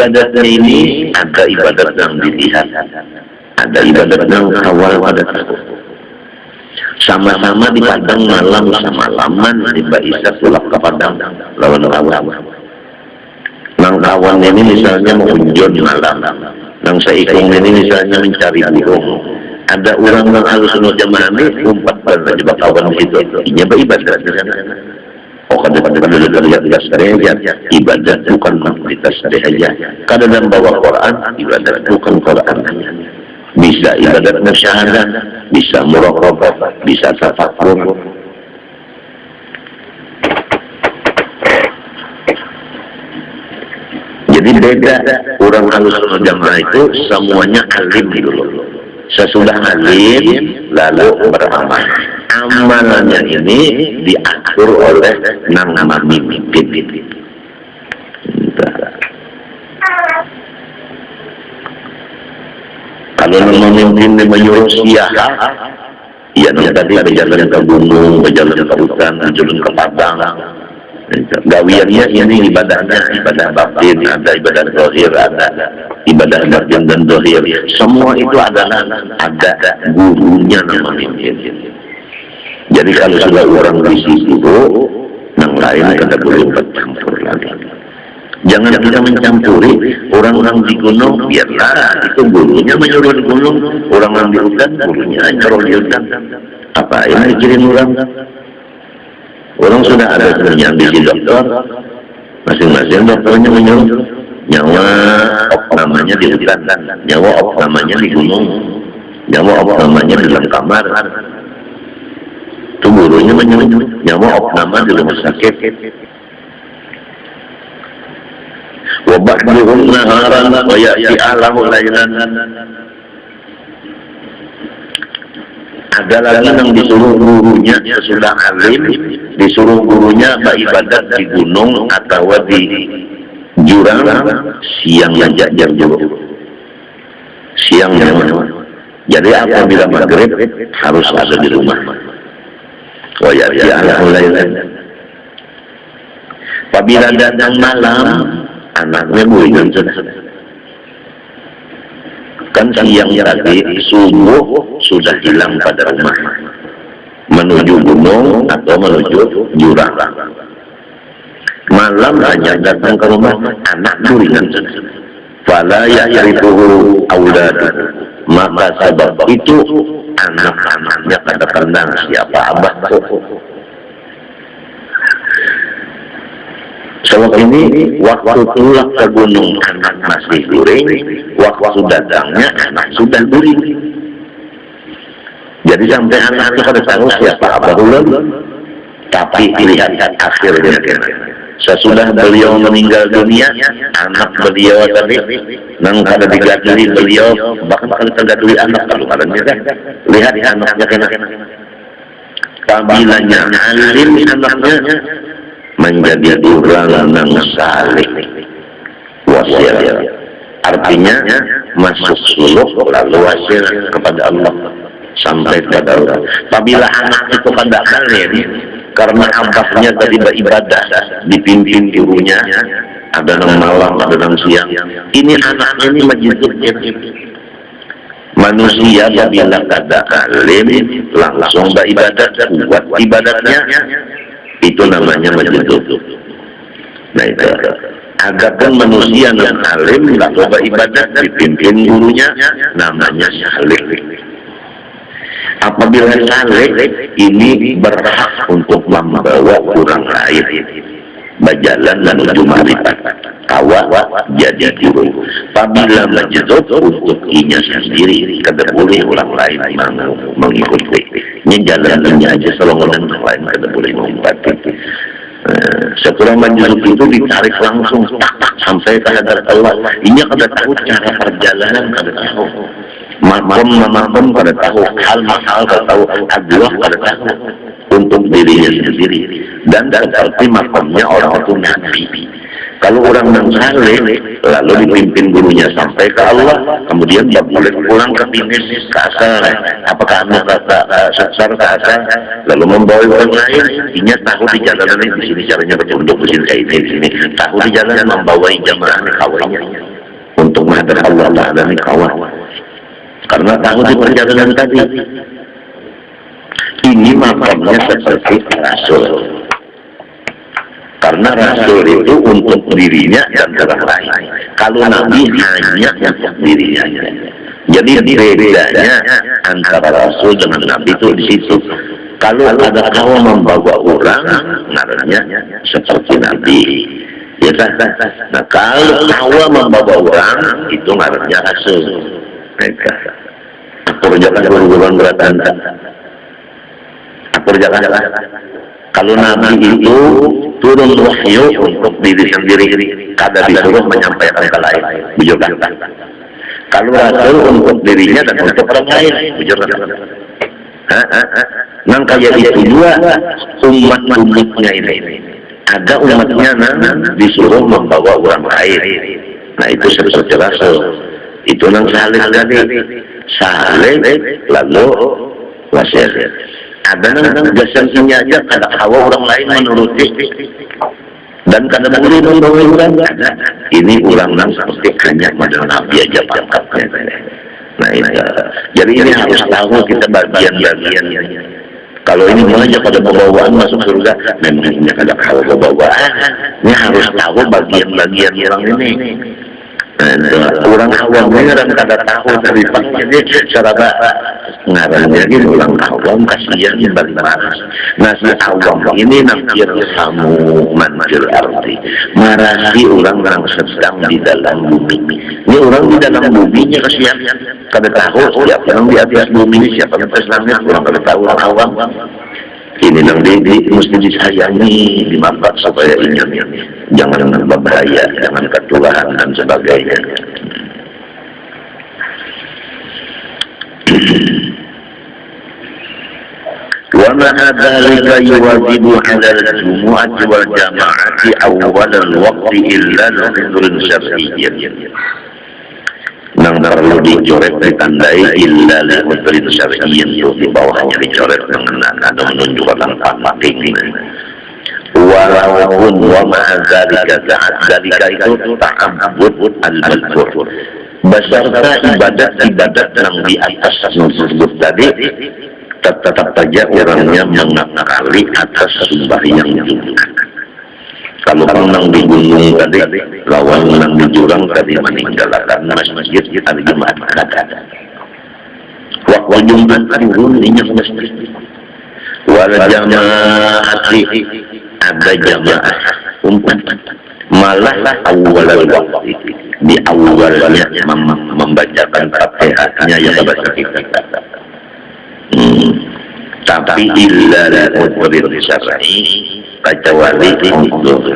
ibadatnya ini ada ibadat yang dilihat, ada ibadat yang awal pada takut. Sama-sama di padang malam sama-laman di Baisak pulang ke padang lawan kawan. Nang kawan ini misalnya mau unjun malam, nang seikung ini misalnya mencari burung. Ada orang yang Ahlussunnah Jamaah ini umpat dan terjebak kawan di situ. Ini beribadat di sana. Oh, kadang-kadang lihat tasbih ibadat bukan di tasbih aja. Kadang bawa Quran, ibadat bukan Quran. Bisa ibadat musyahadah, bisa muraqabah, bisa tafakkur. Jadi beda, orang Ahlussunnah Jamaah itu semuanya alim dulu. Sesudah alim lalu beramal. Amalannya ini diatur oleh nama pemimpin. Kalau memimpin menyuruh siapa, ya tadi berjalan ke gunung, berjalan ke hutan, berjalan ke padang. Gawiannya ini ibadahnya, ibadah batin, ada ibadah zahir, ada ibadah batin dan zahir. Semua itu adalah ada gurunya nama pemimpin. Jadi kalau sudah orang di situ, yang lain kada boleh bercampur lagi. Jangan kita mencampuri orang-orang di gunung, biarlah itu gurunya menyuruh di gunung, orang-orang di hutan, gurunya nyuruh di hutan. Apa yang mikirin orang? Orang sudah ada sebenarnya ambisi dokter, masing-masing dokternya menyuruh nyawa op namanya di hutan, nyawa op namanya di gunung, nyawa op namanya di dalam kamar. Itu gurunya menyuruh nyawa op nama di rumah sakit. Wabahduhum naharan wa ya'ti ahlahu laylan. Ada lagi yang disuruh gurunya sesudah alim, disuruh gurunya beribadat di gunung atau di jurang, siang jajar dulu. Siang jadi apabila maghrib harus ada di rumah. Wa ya'ti ahlahu laylan. Apabila datang malam, anaknya buingan sudah. Kan siang tadi subuh sudah hilang pada rumah, menuju gunung atau menuju jurang. Malam hanya datang ke rumah, anak buingan sudah. Fala ya'rifuhu auladuhu, maka sebab itu anak-anaknya kada kenal siapa abah. Sebab ini waktu pulang ke gunung anak masih guring, waktu datangnya anak sudah guring. Jadi sampai anak itu pada tahu siapa abah ulun, tapi lihat akhirnya sesudah beliau meninggal dunia, anak beliau tadi nang kada digadui beliau, bahkan kada tergadui anak kalau kadangnya kan lihat anaknya kena kabilanya alim anaknya menjadi orang yang saleh wasil, artinya masuk suluk lalu wasil kepada Allah sampai pada Allah. Apabila anak itu pada alim karena abahnya tadi beribadah dipimpin ibunya, ada yang malam ada yang siang, ini anaknya ini majidnya. Manusia apabila kada alim langsung beribadah kuat ibadatnya, itu namanya majidud. Nah itu agakkan manusia yang alim lalu beribadat dipimpin gurunya, namanya saleh. Apabila saleh ini berhak untuk membawa orang lain berjalan menuju marifat, kawa jadi guru. Apabila majidud untuk inya sendiri, kada boleh orang lain mengikuti. Ini jalannya aja selongoran orang lain kada boleh mengikuti. Setelah majidud itu ditarik langsung tak sampai ke hadrat Allah. Ini kada tahu cara perjalanan, kada tahu makom kada tahu, hal kada tahu, adlah kada tahu untuk dirinya sendiri. Dan seperti makomnya orang itu nabi. Kalau orang yang saleh lalu dipimpin gurunya sampai ke Allah, kemudian dia boleh pulang ke finish ke asal. Apakah anu kata sesar ke asal, lalu membawa orang lain, inya tahu di jalan ini di sini caranya bercunduk di sini kayak ini di sini, tahu di jalan membawa jamaah kawannya. untuk menghadap Allah Ta'ala ini kawan. Karena tahu di perjalanan tadi. Ini makamnya seperti Rasul. Karena Rasul itu untuk dirinya dan orang lain. Kalau Nabi hanya untuk dirinya. Jadi bedanya antara Rasul dengan Nabi itu di situ. Kalau ada kawan membawa orang, ngarannya seperti Nabi. Ya kan? Nah kalau kawan membawa orang, itu ngarannya Rasul. Mereka. Akur jangan guru-guruan beratan. Akur jangan. Kalau Nabi itu turun wahyu untuk diri sendiri, kada disuruh menyampaikan ke lain. Bujur kan? Kalau Rasul untuk dirinya dan untuk orang lain, bujur kan? Nang kayak itu juga umat-umatnya ini. Ada umatnya disuruh membawa orang lain. Nah itu seperti Rasul. Itu nang salih tadi. Salih lalu wasir. Ada nang jasanya aja kada hawa orang lain menuruti. Dan kada boleh membawa orang. Ini orang nang seperti hanya pada Nabi aja pangkatnya. Nah ini, jadi ini harus tahu kita bagian-bagiannya. Kalau ini aja pada pembawaan masuk surga, memangnya kada hawa pembawaan. Ini harus tahu bagian-bagian orang ini. Orang awam ini kan kada tahu dari paknya cara ngarannya ini orang awam kasihan bagaimana. Nah si awam ini nampir samu manjil arti marasi orang yang sedang di dalam bumi. Ini orang di dalam buminya kasihan kada tahu siapa yang di atas bumi siapa yang atas langit orang kada tahu orang awam. Ini yang mesti disayangi, dimakan supaya ini jangan berbahaya, jangan ketularan dan sebagainya. Wa ma dzalika yuwajibu 'ala al-jumu'ati wal jama'ati awwal al-waqti illa al-udhrun syar'iyyin. Nang perlu dicoret ditandai illa li-udhrin syar'iyyin, di bawahnya dicoret dengan ada menunjukkan tempat tinggi. Walaupun wa ma'adzalika dzalika itu ta'abbud al-mazkur. Beserta ibadat-ibadat yang di atas tersebut tadi, tetap saja orangnya mengakali atas sembahyang Jumat. Kalau menang di gunung tadi, lawan menang di jurang tadi meninggalkan masjid hari Jumat ada. Waktu Jumat turun minyak masjid. Wal jamaah ada jamaah umat. Malah awal waktu di awalnya membacakan Fatihahnya yang bahasa kita. Tapi illa al-udhur syar'i, kecuali udhur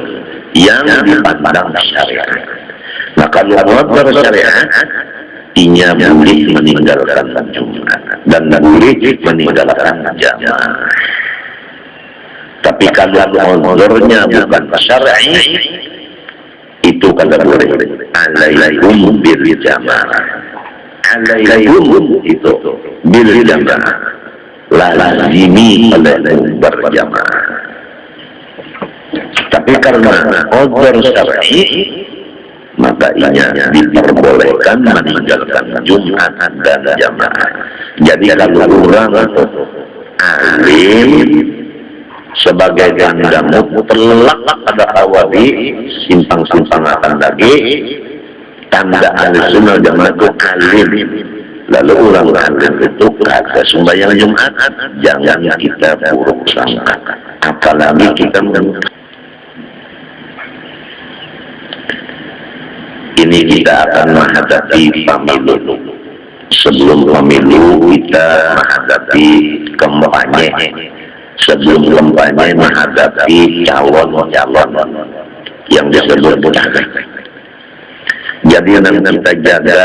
yang dipandang syariat. Nah kalau udhur syariat, inya boleh meninggalkan Jumat dan boleh meninggalkan jamaah. Tapi kalau udhurnya bukan syar'i, itu kada boleh. Alaikum bil jamaah. Alaikum itu bil jamaah. Lazimi alaikum berjamaah. Tapi karena udhur syar'i, maka inya diperbolehkan meninggalkan Jumat dan jamaah. Jadi kalau orang alim sebagai gandamut telak pada awali simpang-simpang akan lagi tanda ahli-sunnah jamaah itu alim. Lalu orang alim itu kata sembahyang Jumat jangan kita buruk sangka, apalagi kita ini kita akan menghadapi pemilu. Sebelum pemilu kita menghadapi kampanye. Sebelum kampanye menghadapi calon-calon yang disebut bukan. Jadi yang kita jaga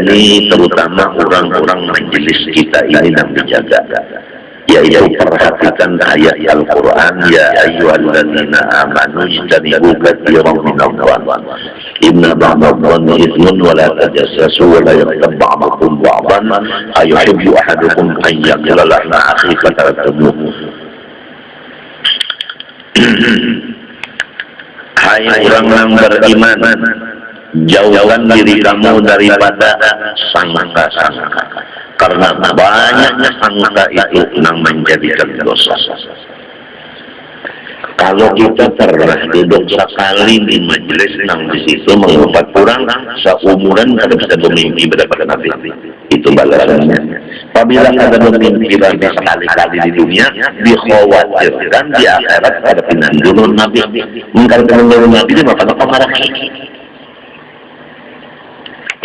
ini terutama orang-orang majelis kita ini yang dijaga, yaitu perhatikan ayat Al-Quran, ya ayyuhalladzina amanu ijtanibu katsiran minadh dhann inna ba'dadh dhanni ithmun wa la tajassasu wa la yaghtab ba'dukum ba'dan ayuhibbu ahadukum an yaqula lana akhi fataratum. Hai orang yang beriman, jauhkan diri kamu daripada sangka-sangka, karena banyaknya sangka itu yang menjadikan dosa. Kalau kita pernah duduk sekali di majelis yang di situ mengumpat kurang seumuran kada bisa bermimpi daripada Nabi, itu balasannya. Apabila ada bermimpi lagi sekali-kali di dunia, dikhawatirkan di akhirat pada pinandungan Nabi. Mengkali pinandungan Nabi itu maka marah.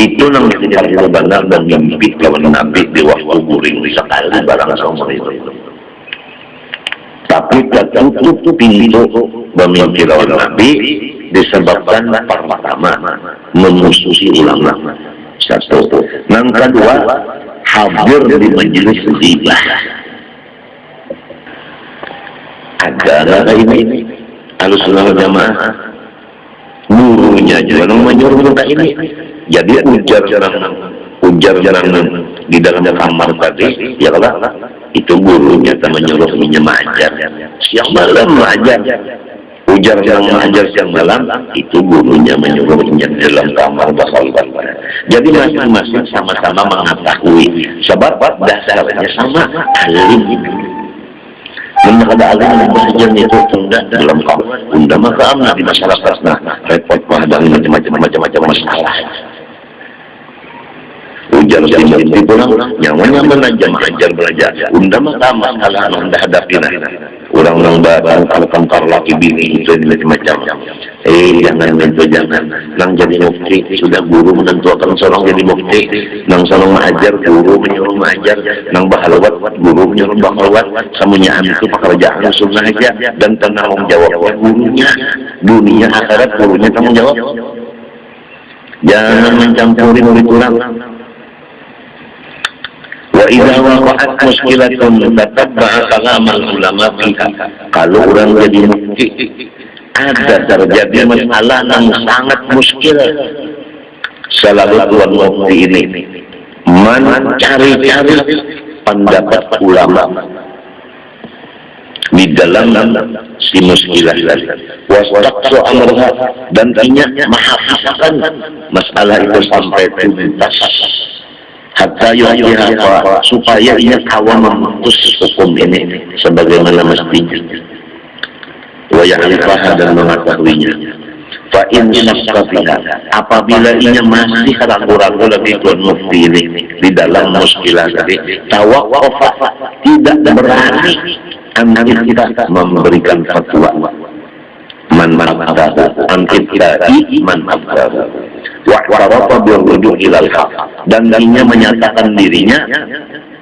Itu yang kita benar dan mimpi lawan Nabi di waktu guring sekali barang seumur itu. Tapi tertutup pintu memimpi lawan Nabi disebabkan pertama memusuhi ulama. Satu. Yang kedua, hadir di majelis ghibah. Ada ini Ahlussunnah wal Jamaah gurunya juga menyuruh kita ini. Jadi ujar di dalam kamar tadi, ya kalau itu gurunya menyuruh mengajar. Siang malam mengajar. Ujar yang mengajar siang malam, itu gurunya menyuruhnya di dalam kamar bakal. Jadi masing-masing sama-sama mengetahui. Sebab dasarnya sama alim. Menurut alim yang belajar itu tidak dalam kamar. Unda maka amna di masyarakat. Nah, repot menghadapi macam-macam masalah. Ujar di pulang, nyawanya menajam ajar belajar. Unda maka masalah yang anda hadapi. Orang-orang baru kalau kantor laki bini itu macam-macam. Jangan. Nang jadi mufti sudah guru menentukan seorang jadi mufti. Nang seorang mengajar guru menyuruh mengajar. Nang bahalawat guru menyuruh bahalawat. Semuanya itu pekerjaan sunnah aja dan tanggung jawabnya gurunya. Dunia akhirat gurunya tanggung jawab. Jangan mencampuri murid orang. Wa idza waqa'at muskilatun tatabba'a kalamal ulama fiha. Kalau orang jadi mufti ada terjadi masalah yang sangat muskil, selalu tuan mufti ini mencari-cari pendapat ulama di dalam si muskilah wastaqsa amrha, dan ia menghafalkan masalah itu sampai tuntas hatta yuhiha, supaya ia tahu memutus hukum ini sebagaimana mestinya. Wa ya'rifaha, dan mengetahuinya. Fa in syakka, apabila ia masih ragu-ragu lebih tuan mufti ini di dalam muskilah tadi, tawaqqafa, tidak berani kita memberikan fatwa. Man wa'tarafa birruju' ilal haq, dan dia menyatakan dirinya,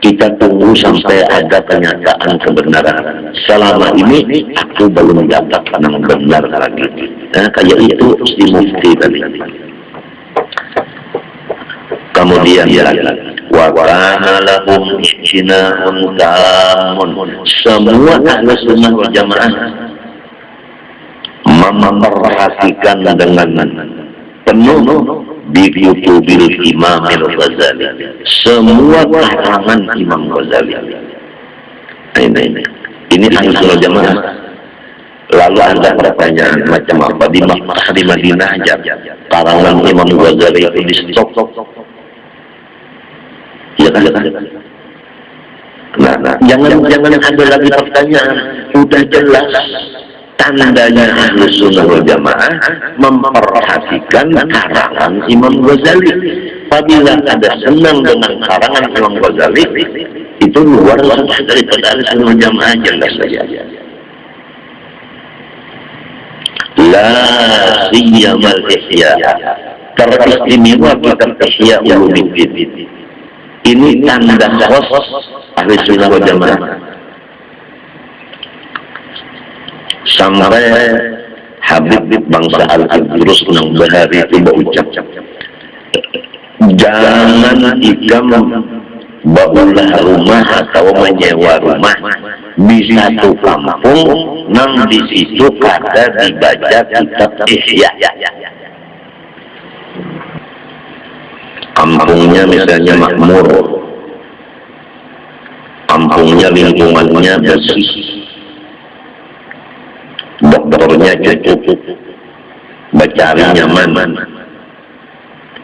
kita tunggu sampai ada kenyataan kebenaran. Selama ini aku belum dapat yang benar lagi. Kayak itu si mufti tadi. Kemudian wa kana lahum ijtina'un tamun, semua Ahlussunnah wal Jamaah memperhatikan dengan penuh di kutubil Imam Al-Ghazali semua karangan Imam Ghazali. Ini Ahlussunnah Jamaah. Lalu ada pertanyaan macam apa di Makkah, di Madinah aja karangan Imam Ghazali itu di stop, ya kan? Nah, jangan ada lagi pertanyaan, udah jelas tandanya Ahlussunnah wal Jamaah memperhatikan karangan Imam Ghazali. Apabila ada senang dengan karangan Imam Ghazali, itu luar daripada Ahlussunnah wal Jamaah, jelas saja. La siyamal ihya, teristimewa kitab Ihya Ulumuddin. Ini tanda khas Ahlussunnah wal Jamaah. Sampai Habib bangsa Al-Idrus yang Bahari itu berucap, jangan ikam baulah rumah atau menyewa rumah di satu kampung nang di situ kada dibaca kitab Ihya. Kampungnya misalnya makmur, kampungnya lingkungannya bersih, dokternya cukup, Bacari nyaman,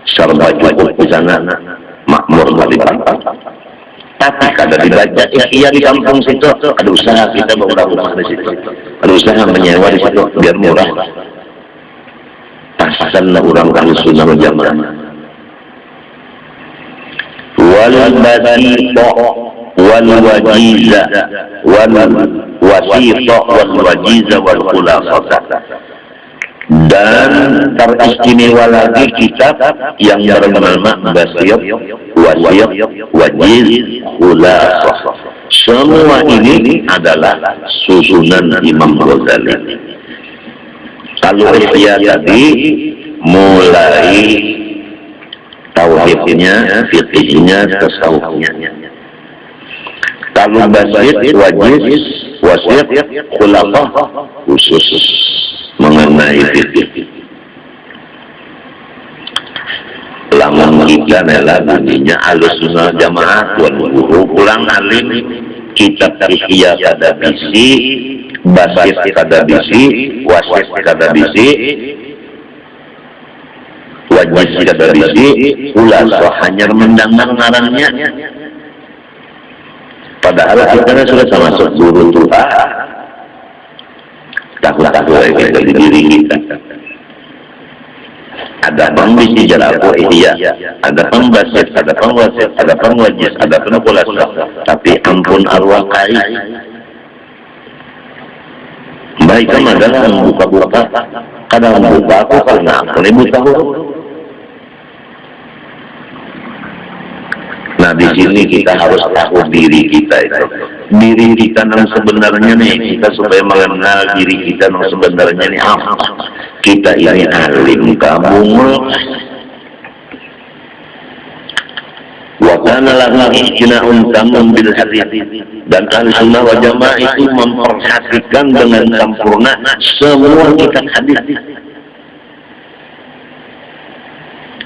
serba cukup di sana, makmur kali tempat. Tapi kada dibaca ihya di kampung situ, ada usaha kita bangun rumah di situ, ada usaha menyewa di situ biar murah. Tasan orang Ahlu Sunnah wal Jamaah. Wal basita wal wajiza wal wasita wal wajiza wal khulasata. Dan teristimewa lagi kitab yang bernama Basit, Wasit, Wajiz, Khulasah. Semua ini adalah susunan Imam Ghazali. Kalau Ihya tadi mulai tauhidnya, fikihnya, tasawufnya. Kalau Basit, Wajiz, Wasit, Khulasah khusus mengenai fikih. Lamun kita adalah bunyinya Ahlus Sunnah Jamaah, tuan guru pulang alim, kitab Ihya kada bisi, Basit kada bisi, Wasit kada bisi, Wajiz kada bisi, Khulasah hanya mendengar ngarannya. Padahal kita sudah termasuk guru Tuhan. Tahu dari diri kita. Ada pembisi jalaku Ihya, ada pembasit, ada pemwasit, ada pemwajiz, ada Khulasah. Tapi ampun arwah kai. Baik adalah membuka-buka. Kadang membuka aku karena aku ibu tahu. Nah di sini kita harus tahu diri kita itu. Diri kita yang sebenarnya nih, kita supaya mengenal diri kita yang sebenarnya nih apa. Kita ini alim, kamu wa kana lahu ijtina'un tamam bil hadis. Dan Ahlu Sunnah wal Jamaah itu memperhatikan dengan sempurna semua kitab hadis.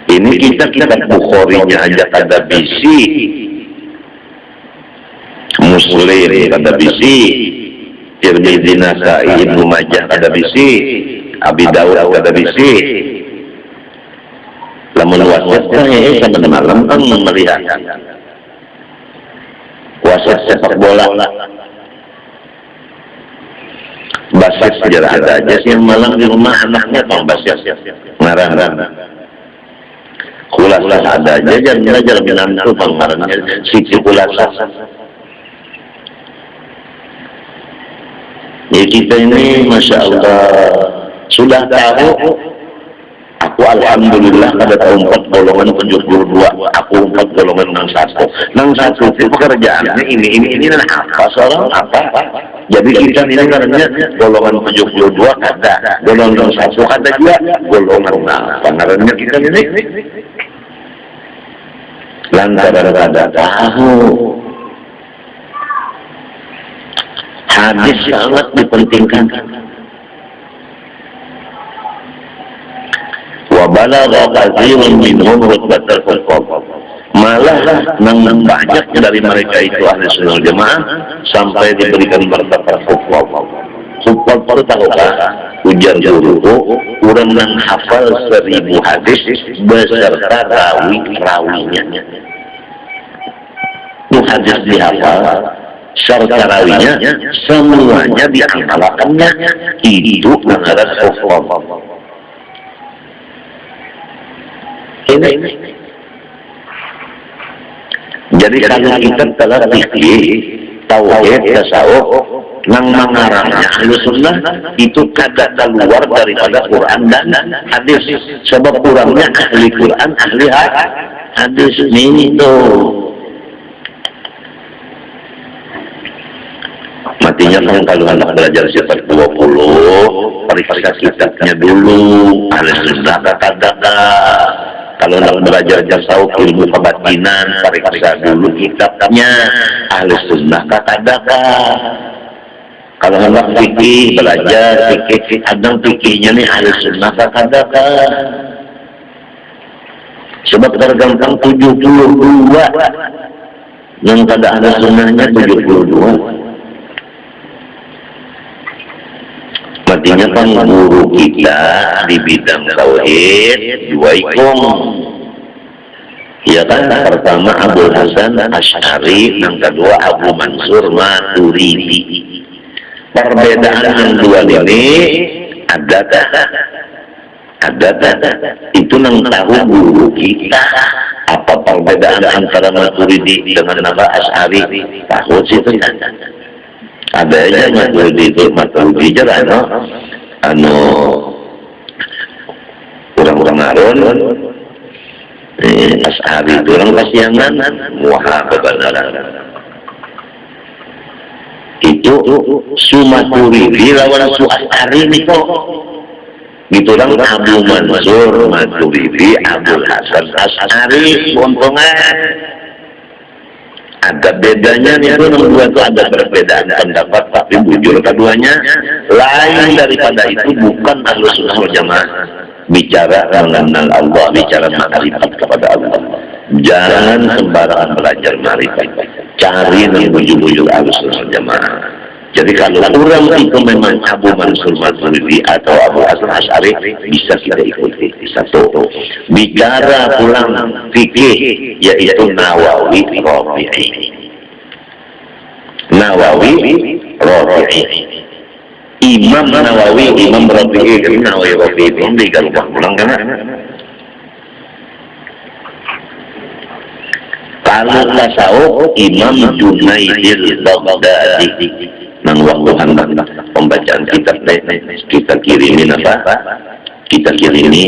Ini kitab Bukhari-nya aja kada bisi, Muslim kada bisi, Tirmidzi, Nasa'i, Ibnu Majah kada bisi, Abi Dawud kada bisi. Lamun wasit sampai malam kan melihat wasit sepak bola. Basit sejarah ada aja sih yang malam di rumah anaknya bang basit ngarang. Khulasah ada aja, jangan belajar binantu pangkarannya sisi Khulasah. Ya kita ini Masya Allah sudah tahu. Aku alhamdulillah pada tahun 4 golongan 72, aku 4 golongan 61. 61 itu pekerjaannya ini dan apa seorang apa. Jadi kita ini karena golongan 72 kata, golongan 61 kata juga golongan apa. Karena kita ini lantaran kada tahu hadis sangat dipentingkan. Wa balagha katsirun minhum rutbatal fuqaha. Malah nang banyak dari mereka itu Ahlu Sunnah Jamaah sampai diberikan martabat fuqaha. Fuqaha itu tahukah? Ujar guruku, kurang nang hafal 1000 hadis beserta rawi-rawinya. Itu hadis dihafal, serta rawinya semuanya diamalkannya. Itu mengaras fuqaha. Ini. Jadi kalau kita telah fikih, tauhid, tasawuf, nang mangarangnya Ahlu Sunnah itu kada keluar daripada Quran dan hadis. Sebab kurangnya ahli Quran, ahli hadis ini tuh. Matinya kan kalau anak belajar sifat 20, periksa kitabnya dulu, Ahlu Sunnah kata-kata. Kalau nak belajar tasawuf ilmu kebatinan, periksa dulu kitabnya Ahlu Sunnah kata-kata. Kalau hendak fikih, belajar fikih, kadang fikihnya nih Ahlu Sunnah kata-kata. Sebab tergantung 72 yang pada Ahlu Sunnahnya 72. artinya kan guru kita di bidang tauhid dua ikung. Ya kan, pertama Abdul Hasan Asy'ari, yang kedua Abu Mansur Maturidi. Perbedaan yang dua ini ada itu nang tahu guru kita. Apa perbedaan antara Maturidi dengan nama Asy'ari? Tahu sih itu. Ada aja Maturidi jalan, orang-orang Arun. Asy'ari itu orang kasihangan, muha kebenaran. Itu Maturidi lawan Asy'ari nih kok. Gitu orang Abu Mansur Maturidi, Abdul Hasan Asy'ari, untungan. Ada bedanya nih, dua itu ada perbedaan pendapat, tapi bujur keduanya lain daripada itu, bukan Ahlus Sunnah wal Jamaah. Bicara mengenal Allah, bicara makrifat kepada Allah. Jangan sembarangan belajar makrifat. Cari dan bujur-bujur Ahlus Sunnah wal Jamaah. Jadi kalau orang itu memang Abu Mansur Maturidi atau Abu Hasan Asy'ari, bisa kita ikuti. Satu, bicara pulang fikih, yaitu Nawawi Rafi'i. Imam Nawawi, Imam Rafi'i, Nawawi Rafi'i itu digalukan pulang kan? Kalau tasawuf, Imam Junaidil Baghdadi. Nang waktu hendak pembacaan kita kirimin apa? Kita kirimi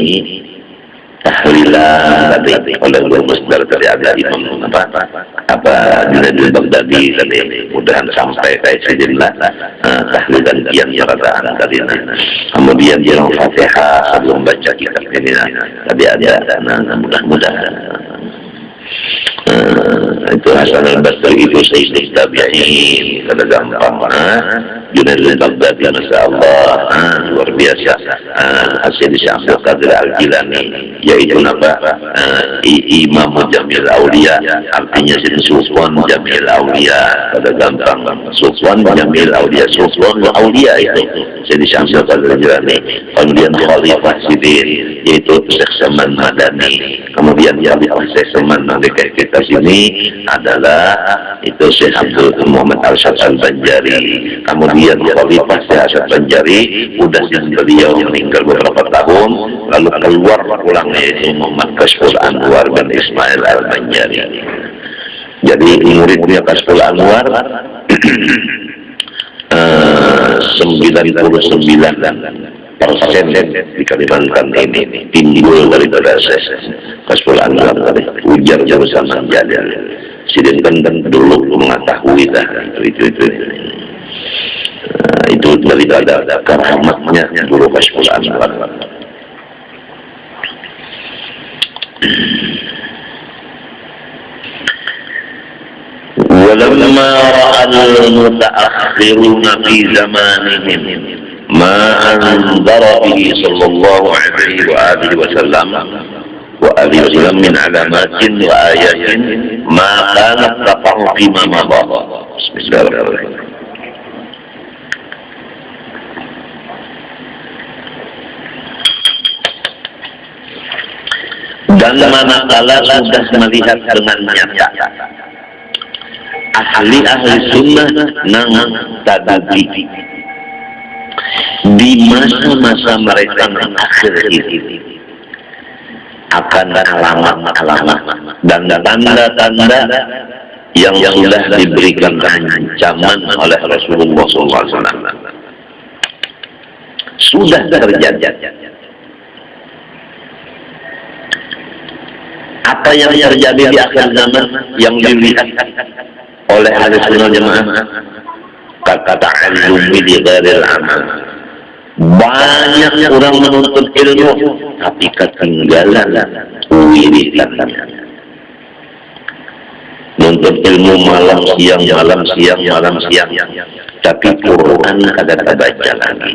tahlilan tadi oleh Guru Musdar dari ada Imam apa Junaidil Baghdadi tadi, mudahan sampai kayak sejadilah tahlilan kian perataan tadi. Kemudian dia Al-Fatihah sebelum baca kitab ini tadi ada, mudah-mudahan itu Hasan al-Basri itu Sayyid Tabi'in, kada gampang. Junaidil Baghdadi, Masya Allah, luar biasa. Asyid Syekh Qadir Al-Jilani, yaitu Imam Jamil Aulia, artinya Sultan Jamil Aulia, kada gampang. Sultan Jamil Aulia, Sultan Aulia itu Sayyid Syekh Qadir Al-Jilani. Kemudian Khalifah Sidin, yaitu Syekh Saman Madani. Kemudian Khalifah Syekh Saman Madani kita sini adalah itu Syekh Abdul Muhammad Arsyad Al-Banjari. Kemudian Khalifah Syekh Arsyad Banjari udah beliau meninggal beberapa tahun, lalu keluar pulang yaitu Muhammad Kashful Anwar dan Ismail Al-Banjari. Jadi muridnya Kashful Anwar 99% di Kalimantan ini timbul dari Syekh Kashful Anwar tadi, ujar jurusan Jalil. Sidin kan dulu mengetahui dah itu daripada keramatnya Guru Kashful Anwar. Walamma ra'al mutaakhiruna fi zamanihim ma anzara bihi sallallahu alaihi wa alihi wasallam min alamatin wa ayatin ma kanat taqa'u fi ma madha. Bismillahirrahmanirrahim. Dan manakala sudah melihat dengan nyata ahli-ahli sunnah nang tadi di masa-masa mereka yang akhir ini akan alamat-alamat dan tanda-tanda yang sudah diberikan ancaman oleh Rasulullah SAW sudah terjadi. Apa yang terjadi di akhir zaman yang dilihat oleh ahli sunnah jamaah? Kata ta'allumi di ghairil amal. Banyak orang menuntut ilmu tapi ketinggalan wiridannya. Nuntut ilmu malam siang, tapi Quran kada terbaca lagi,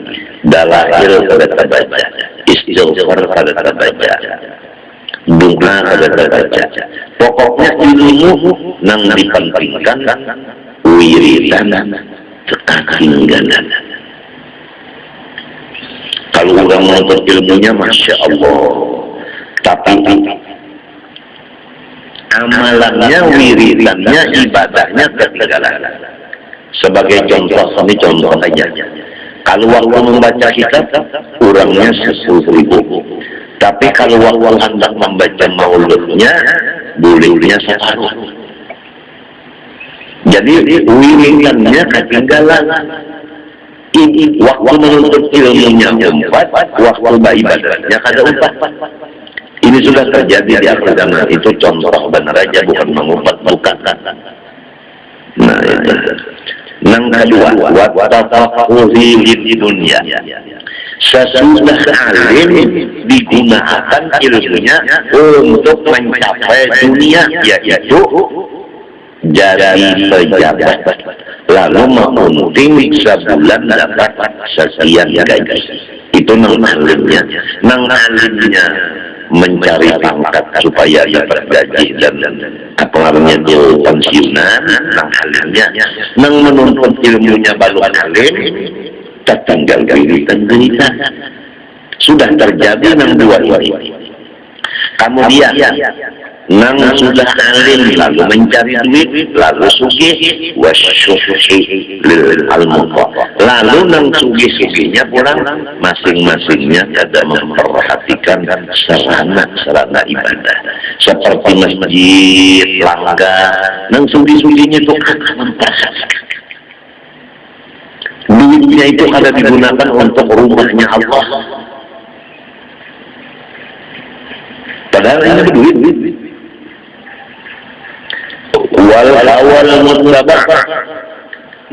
dalail kada terbaca, istighfar kada terbaca, doa kada terbaca. Pokoknya ilmu nang dipentingkan wiridan ketinggalan. Kalau orang menuntut ilmunya, Masya Allah. Tapi amalannya, wiridannya, ibadahnya ketinggalan. Sebagai contoh, ini contoh aja. Kalau waktu membaca kitab, kurangnya 10.000. Tapi kalau waktu hendak membaca mauludnya, bolehnya separuh. Jadi wiridannya ketinggalan. Waktu menuntut ilmunya 4, waktu ibadahnya kada 4. Ini sudah terjadi di akhir zaman. Itu contoh benar aja, bukan mengumpat, bukan. Nah, itu. Yang kedua, wattafaquhi di dunia. Sesudah alim digunakan ilmunya untuk mencapai dunia, yaitu jadi pejabat, lalu mengunting sebulan dapat sekian gaji. Itu nang alimnya. Nang alimnya mencari pangkat supaya dapat gaji dan pengaruhnya itu pensiunan, nang alimnya. Nang menuntut ilmunya balu alim, tertinggal derita. Sudah terjadi nang dua ini. Kemudian nang sudah alim lalu mencari duit, lalu sugih wasyuhi lil almuqa. Lalu nang sugih-sugihnya pulang masing-masingnya kada memperhatikan sarana ibadah seperti masjid, langga. Nang sugih-sugihnya itu memperhatikan duitnya itu kada digunakan untuk rumahnya Allah, padahal ini duit. Wal awal mutlaba,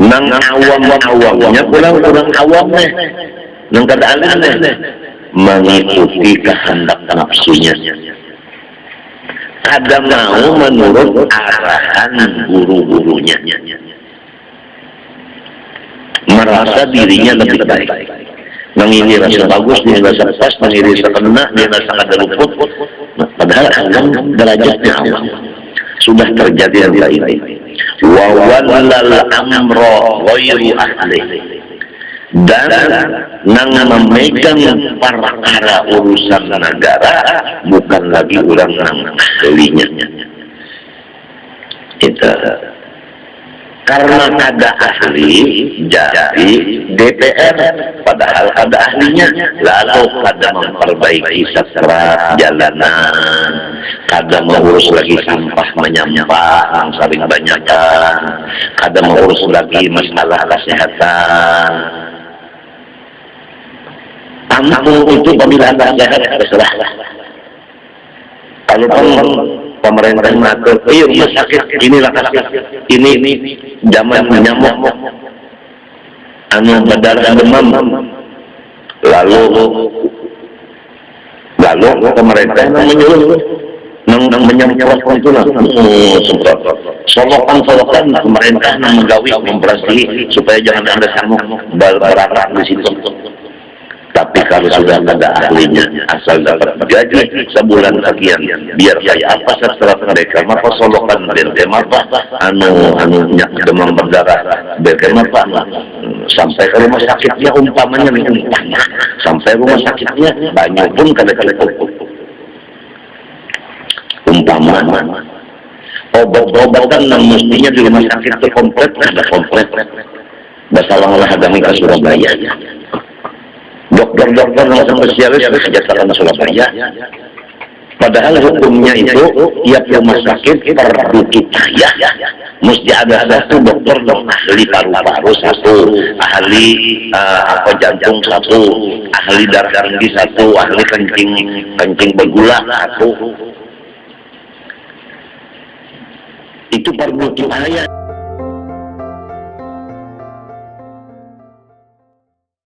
nang awamnya kurang awamnya, nang kada alimnya mengikuti kehendak nafsunya, kada mau menurut arahan guru-gurunya, merasa dirinya lebih baik. Nang ini rasa bagus, ini rasa pas, nang ini rasa kena, ini rasa kada luput. Padahal alam derajatnya awam. Sudah terjadi yang lain. Wa wallal amro ghairu ahli. Dan nang memegang perkara urusan negara bukan lagi orang nang ahlinya. Itu karena ada ahli jadi DPR, padahal ada ahlinya, lalu kada memperbaiki sastra jalanan, kada mengurus lagi sampah menyampah yang saling banyakkan, kada mengurus lagi masalah kesehatan. Tampung itu pemilihan sehat terserah. Kalau pemerintah mengatur, rumah sakit inilah ini zaman nyamuk, berdarah demam, lalu pemerintah menyuruh menyemprot itu lah, solokan pemerintah menggawi membersihi supaya jangan ada samuk berarah di situ. Tapi kalau sudah ada ahlinya, asal dapat gaji sebulan sekian, biar kayak apa setelah mereka, maka solokan berkem apa, nyak demam berdarah berkem apa, sampai ke rumah sakitnya umpamanya sampai rumah sakitnya banyak pun kada-kada umpamanya obat-obatan yang mestinya di rumah sakit itu komplit, ada komplit. Basalah agami ke Surabaya. Dokter-dokter yang spesialis kesejahteraan Surabaya. Padahal hukumnya itu tiap rumah sakit perlu kipayah. Mesti ada satu dokter dong, ahli paru-paru satu, ahli jantung satu, ahli darah tinggi satu, ahli kencing bergula satu. Itu perlu kipayah.